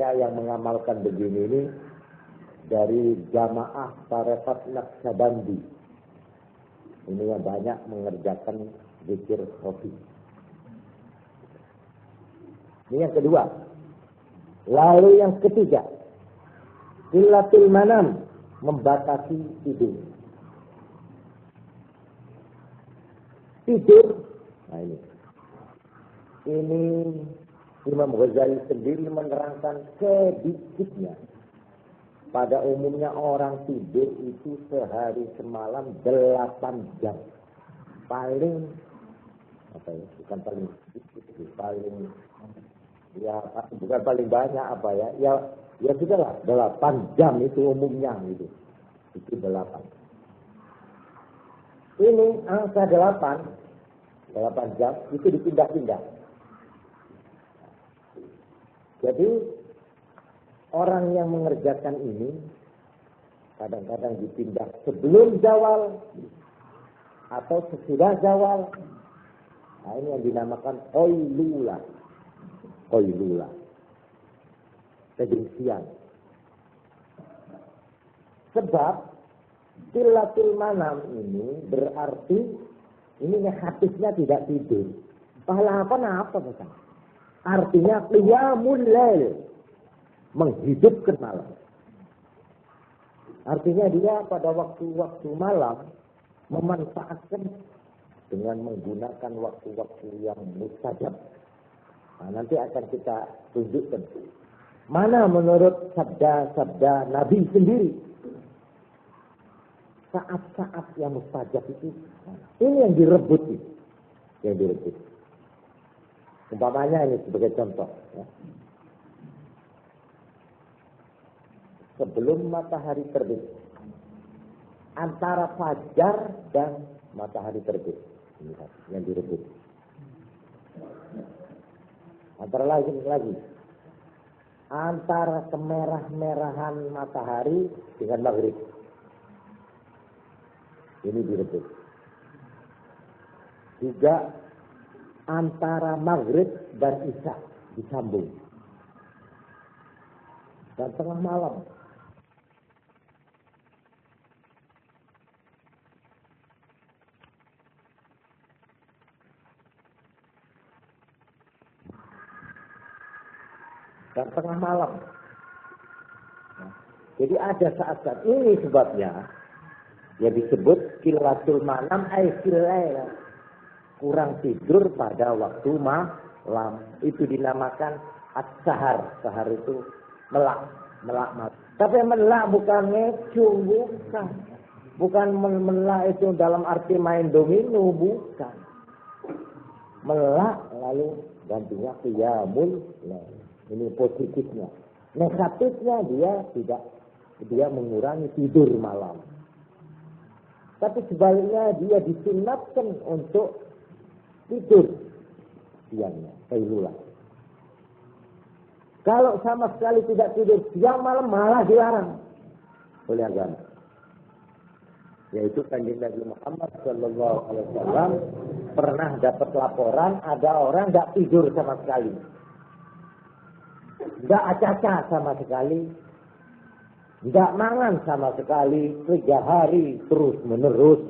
banyak yang mengamalkan begini ini dari jamaah tarekat Naqsyabandi. Ini yang banyak mengerjakan zikir khofi. Ini yang kedua. Lalu yang ketiga, qillatul manam, membatasi tidur. Tidur, nah ini Imam Ghazali sendiri menerangkan sedikitnya. Pada umumnya orang tidur itu sehari semalam 8 jam. Paling apa ya? Bukan paling sedikit, paling ya bukan paling banyak apa ya? Ya sudahlah, 8 jam itu umumnya gitu. Itu 8. Ini angka 8 jam itu dipindah-pindah. Jadi orang yang mengerjakan ini kadang-kadang dipindah sebelum zawal atau sesudah zawal. Nah, ini yang dinamakan qailula. Tidur siang. Sebab qillatul manam ini berarti ini negatifnya tidak tidur. Pahala apa bukan? Artinya qiyamul lail, menghidupkan malam. Artinya dia pada waktu-waktu malam memanfaatkan dengan menggunakan waktu-waktu yang mustajab. Nah, nanti akan kita tunjukkan mana menurut sabda-sabda Nabi sendiri saat-saat yang mustajab itu. Ini yang direbut, Umpamanya ini sebagai contoh. Ya. Sebelum matahari terbit, antara fajar dan matahari terbit, ini yang direbut. Antara lagi, antara kemerah-merahan matahari dengan maghrib, ini direbut. Juga antara maghrib dan isya disambung. Dan tengah malam. Jadi ada saat-saat ini sebabnya yang disebut qillatul manam ay filail, kurang tidur pada waktu malam. Itu dinamakan as-sahar. Sahar itu melak mati. Tapi melak bukan ngecung, bukan. Bukan melak itu dalam arti main domino, bukan. Melak lalu gantinya qiyamul lail. Ini positifnya. Negatifnya dia mengurangi tidur malam. Tapi sebaliknya dia disunatkan untuk tidur siangnya, qailulah. Kalau sama sekali tidak tidur siang malam malah dilarang oleh agama. Yaitu Kanjeng Nabi Muhammad sallallahu alaihi wasallam pernah dapat laporan ada orang enggak tidur sama sekali. Enggak acaca sama sekali. Enggak mangan sama sekali 3 hari terus menerus.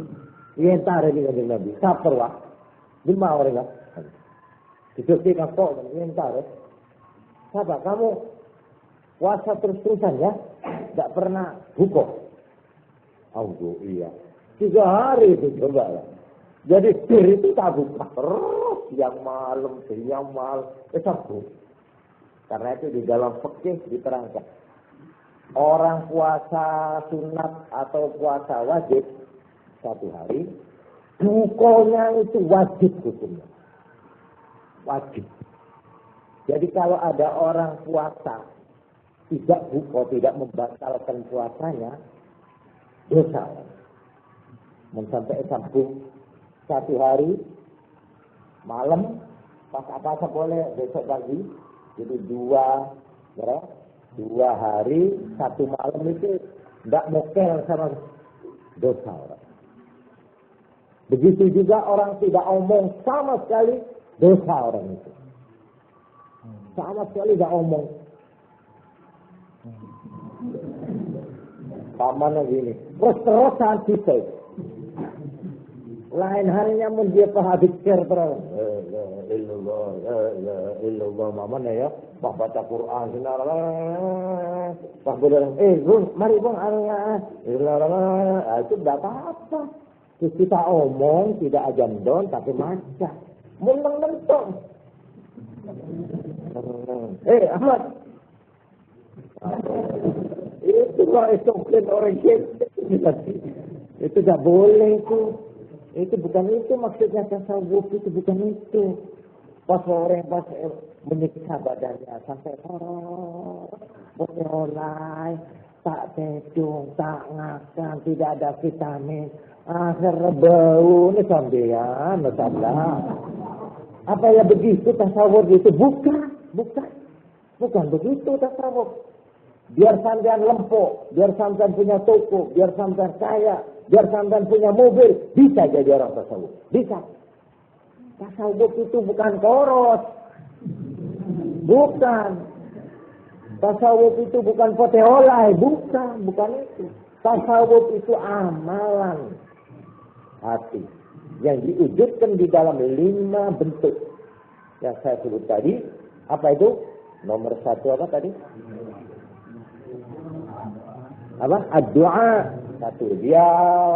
Yentar ini Kanjeng Nabi. Sabar wah. 5 orang enggak. Dikasih kok yentar. Sabar kamu puasa terus-terusan ya. Enggak pernah buka. Oh iya. 3 hari itu coba ya. Jadi bir itu tak buka terus siang malam. Sabtu. Karena itu di dalam fikih diterangkan. Orang puasa sunat atau puasa wajib 1 hari, bukanya itu wajib hukumnya. Wajib. Jadi kalau ada orang puasa tidak buka, tidak membatalkan puasanya, dosa. Sampai sambung 1 hari, malam, pas apa-apa boleh, besok pagi. Jadi 2 hari, 1 malam itu tidak mokel sama dosa orang. Begitu juga orang tidak omong sama sekali dosa orang itu. Sama sekali tidak omong. Pamannya gini, terus-terusan kita. Lain harinya mun dia pahadikir terus. Illallah mamanya ya. Bah baca Quran. Bah bilang, bung, mari bung. Itu tidak apa-apa. Terus kita omong, tidak ajam don, tapi maca. Menang-menang. Ahmad. Itu kalau mungkin orang itu tidak boleh itu. Itu bukan itu maksudnya tasawuf, itu bukan itu. Pas orang menyiksa badannya sampai menyolai, tak tedung, tak ngakan, tidak ada vitamin. Akhir bau ini sampean, apa ya begitu tasawuf itu? Bukan begitu tasawuf. Biar sampean lempok, biar sampean punya toko, biar sampean kaya, biar sampean punya mobil, bisa jadi orang tasawuf. Bisa. Tasawuf itu bukan koros. Bukan. Tasawuf itu bukan poteolai. Bukan itu. Tasawuf itu amalan hati yang diwujudkan di dalam 5 bentuk yang saya sebut tadi. Apa itu? Nomor 1 apa tadi? Apa? Ad-du'a. 1. Dia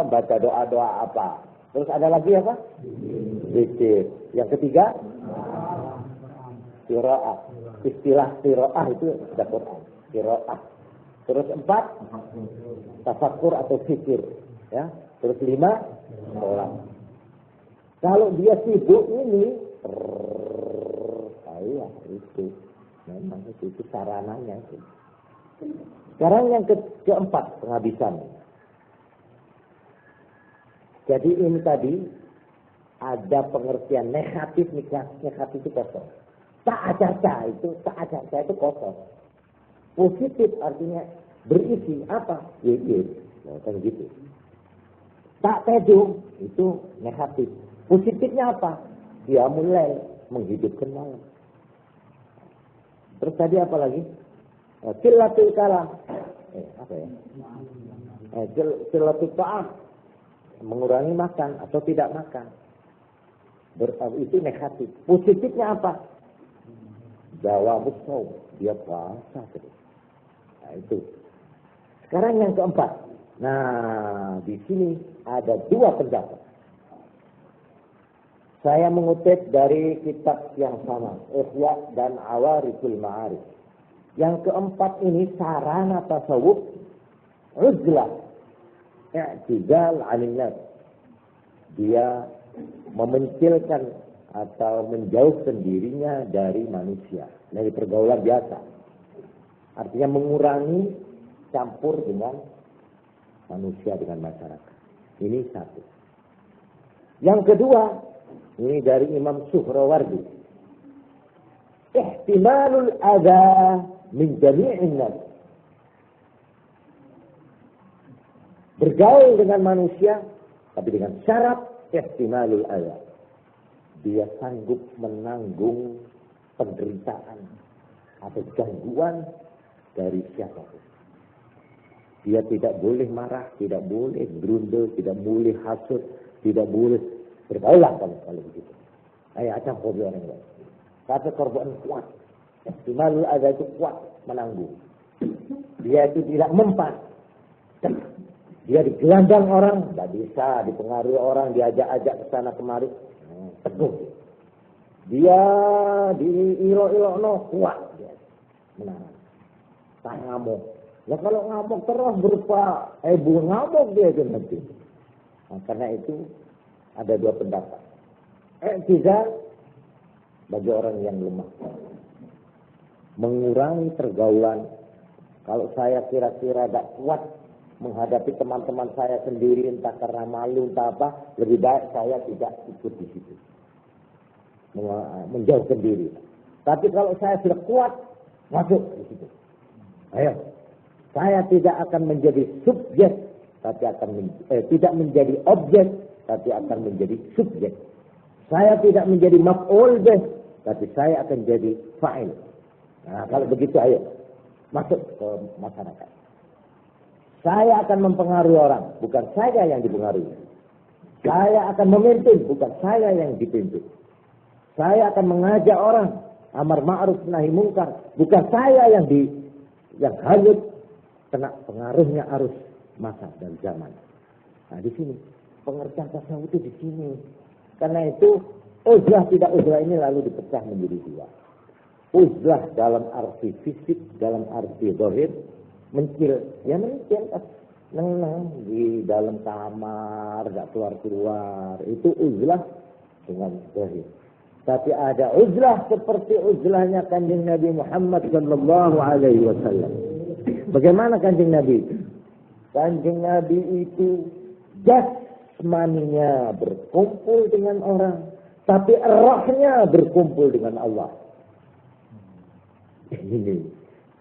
baca doa-doa apa? Terus ada lagi apa? Zikir. Yang ketiga? Qiraah. Istilah qiraah itu ada Quran. Qiraah. Terus 4? Tafakkur atau fikir. Ya. Terus 5? Sholat. Kalau dia sibuk ini, itu. Memang itu sarananya itu. Sekarang yang keempat, penghabisan. Jadi ini tadi ada pengertian negatif itu kosong. Tak ajaca itu kosong. Positif artinya berisi apa? Zikir. Kan gitu. Tak tedung itu negatif. Positifnya apa? Dia mulai menghidupkan malam. Terus tadi apa lagi? Qillatul kalam. Apa ya? Qillatul ta'am. Mengurangi makan atau tidak makan. Itu negatif. Positifnya apa? Dawamut shaum. Dia puasa terus. Nah, itu. Sekarang yang keempat. Nah, di sini ada 2 pendapat. Saya mengutip dari kitab yang sama, Ihya dan Awarithul Ma'arif. Yang keempat ini sarana tasawuf, uzlah, i'tizal 'anil nas. Dia memencilkan atau menjauhkan dirinya dari manusia, dari pergaulan biasa. Artinya mengurangi campur dengan manusia, dengan masyarakat. Ini 1. Yang kedua, ini dari Imam Suhrawardi. Ihtimalul adha min jami'in nas. Bergaul dengan manusia, tapi dengan syarat ihtimalul adha. Dia sanggup menanggung penderitaan atau gangguan dari siapapun. Dia tidak boleh marah, tidak boleh berundel, tidak boleh hasut, tidak boleh bergaulah kalau begitu. Ayah acam korban orang lain. Kata korban kuat. Ihtimalul adha itu kuat menanggung. Dia itu tidak mempan. Dia digelandang orang, tidak bisa dipengaruhi orang, diajak-ajak ke sana kemari. Teguh. Dia diilo-ilo kuat. Dia menang. Tak ngamuk. Nah kalau ngamuk terus berupa ngamuk dia akan nanti. Nah, karena itu ada 2 pendapat. I'tizal bagi orang yang lemah. Mengurangi pergaulan. Kalau saya kira-kira tidak kuat menghadapi teman-teman saya sendiri, entah karena malu, entah apa, lebih baik saya tidak ikut di situ. Menjauhkan diri. Tapi kalau saya sudah kuat, masuk di situ. Ayo. Saya tidak akan menjadi subjek, tapi tidak menjadi objek, tapi akan menjadi subjek. Saya tidak menjadi maf'ul bih, tapi saya akan jadi fa'il. Nah, kalau begitu ayo. masuk ke masyarakat. Saya akan mempengaruhi orang, bukan saya yang dipengaruhi. Saya akan memimpin, bukan saya yang dipimpin. Saya akan mengajak orang amar ma'ruf nahi mungkar, bukan saya yang hanyut kena pengaruhnya arus masa dan zaman. Nah, di sini pengertian tasawuf itu di sini. Karena itu uzlah tidak uzlah ini lalu dipecah menjadi dua. Uzlah dalam arti fisik, dalam arti zahir, mencil, ya mencil, neng di dalam kamar, gak keluar-keluar, itu uzlah dengan zahir. Tapi ada uzlah seperti uzlahnya Kanjeng Nabi Muhammad sallallahu alaihi wasallam. Bagaimana Kanjeng Nabi? Kanjeng Nabi itu jasmaninya berkumpul dengan orang, tapi rohnya berkumpul dengan Allah. Ini.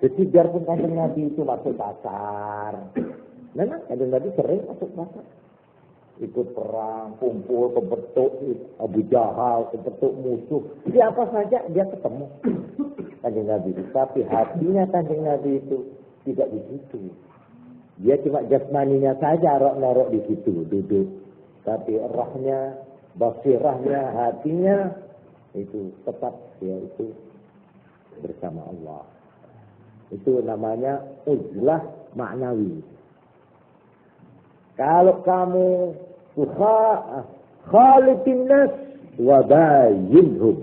Jadi biarpun Kanjeng Nabi itu masuk pasar, memang Kanjeng Nabi sering masuk pasar, ikut perang, kumpul, kebetuk Abu Jahal, kebetuk musuh, siapa saja dia ketemu Kanjeng Nabi. Tapi hatinya Kanjeng Nabi itu tidak di situ. Dia cuma jasmaninya saja norok di situ duduk, tapi rohnya, basirahnya, hatinya itu tetap dia itu bersama Allah. Itu namanya uzlah maknawi. Kalau kamu khalifin nas wa bayyinhum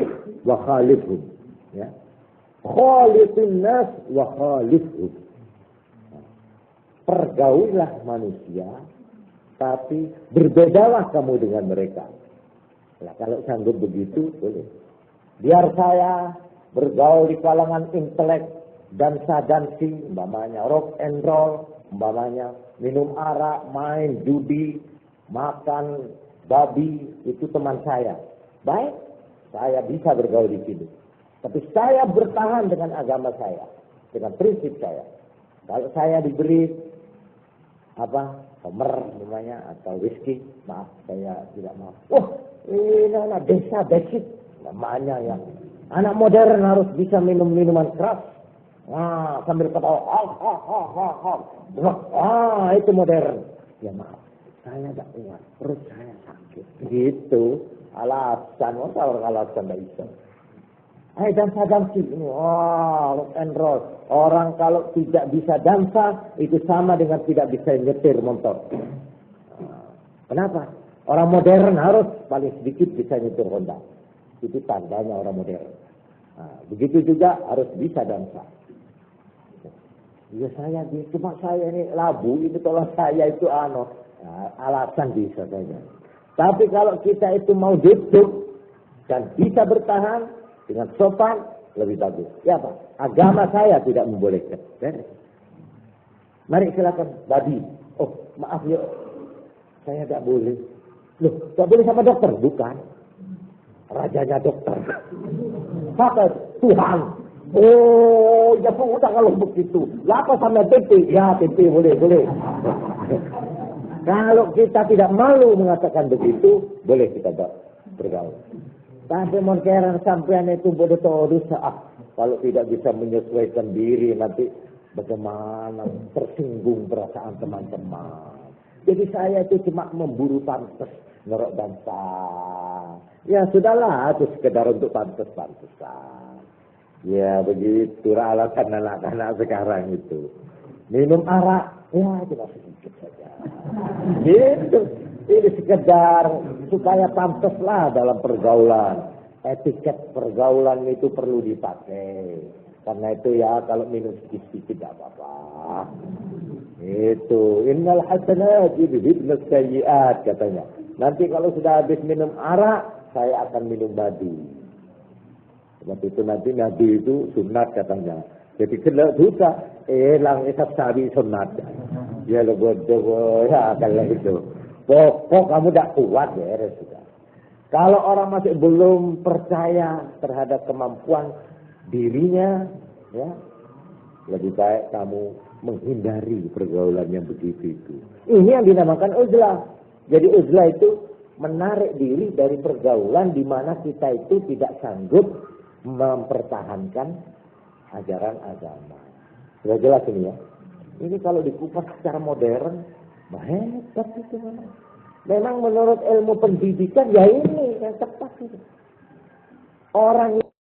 wa khalifhum, ya. Khalifin nas wa khalifhum. Pergaulilah manusia, tapi berbedalah kamu dengan mereka. Nah, kalau sanggup begitu boleh. Biar saya bergaul di kalangan intelek, dansa-dansi, umpamanya rock and roll, umpamanya minum arak, main judi, makan babi, itu teman saya. Baik, saya bisa bergaul di sini. Tapi saya bertahan dengan agama saya, dengan prinsip saya. Kalau saya diberi homer namanya atau whisky, maaf saya tidak mau. Ini anak desa basic namanya ya. Anak modern harus bisa minum minuman keras. Nah, sambil ketawa, itu modern. Ya maaf, saya tidak kuat, perut saya sakit. Gitu, alasan, alasan tidak bisa. Dansa-dansi ini, rock and roll. Orang kalau tidak bisa dansa, itu sama dengan tidak bisa nyetir motor. Kenapa? Orang modern harus paling sedikit bisa nyetir Honda. Itu tandanya orang modern. Begitu juga harus bisa dansa. Ya cuma saya ini labu, itu kalau saya itu alasan bisa saja. Tapi kalau kita itu mau duduk dan bisa bertahan dengan sopan, lebih bagus. Ya Pak, agama saya tidak membolehkan. Mari silakan babi. Maaf ya, saya tidak boleh. Loh, tidak boleh sama dokter? Bukan. Rajanya dokter. Siapa? Tuhan. Ya sudah kalau begitu. Lapa sama tempe? Ya tempe boleh. Kalau kita tidak malu mengatakan begitu, boleh kita bergaul. Tapi monkeran sampean itu bodoh kalau tidak bisa menyesuaikan diri nanti bagaimana tersinggung perasaan teman-teman. Jadi saya itu cuma memburu pantas, ngerok dansa. Ya sudahlah, itu sekedar untuk pantas-pantasan. Ya begitu alasan anak-anak sekarang itu. Minum arak, ya cuma sedikit saja. Gitu. Ini sekedar supaya pantaslah dalam pergaulan. Etiket pergaulan itu perlu dipakai. Karena itu ya kalau minum sedikit-sedikit tidak apa-apa. Itu innal hasanat yudhibnas sayyi'at katanya. Nanti kalau sudah habis minum arak, saya akan minum madu. Sebab itu nanti Nabi itu sunat katanya. Jadi kena dosa, lang isap sabi sunat. Ya lo bodoh ya kalau itu. Pokok kamu tidak kuat ya sudah. Kalau orang masih belum percaya terhadap kemampuan dirinya, ya lebih baik kamu menghindari pergaulan yang begitu itu. Ini yang dinamakan uzlah. Jadi uzlah itu menarik diri dari pergaulan di mana kita itu tidak sanggup mempertahankan ajaran agama. Sudah jelas ini ya. Ini kalau dikupas secara modern, hebat itu memang. Memang menurut ilmu pendidikan ya ini yang tepat itu. Orang